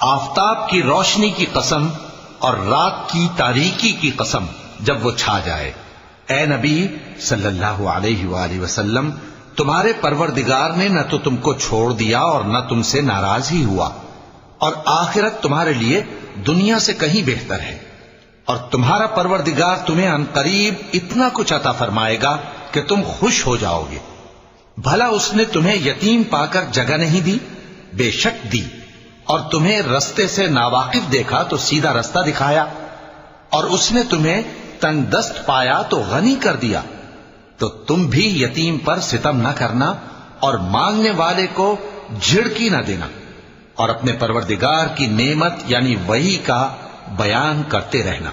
आफताब की रोशनी की कसम और रात की तारीकी की कसम जब वो छा जाए। ए नबी सल्लल्लाहु अलैहि वसल्लम, तुम्हारे परवरदिगार ने न तो तुमको छोड़ दिया और न तुमसे नाराज ही हुआ, और आखिरत तुम्हारे लिए दुनिया से कहीं बेहतर है। और तुम्हारा परवरदिगार तुम्हें अनकरीब इतना कुछ अता फरमाएगा कि तुम खुश हो जाओगे। भला उसने तुम्हें यतीम पाकर जगह नहीं दी? बेशक दी। और तुम्हें रस्ते से नावाकिफ देखा तो सीधा रास्ता दिखाया, और उसने तुम्हें तंगदस्त पाया तो गनी कर दिया। तो तुम भी यतीम पर सितम न करना और मांगने वाले को झिड़की न देना, और अपने परवरदिगार की नेमत यानी वही का बयान करते रहना।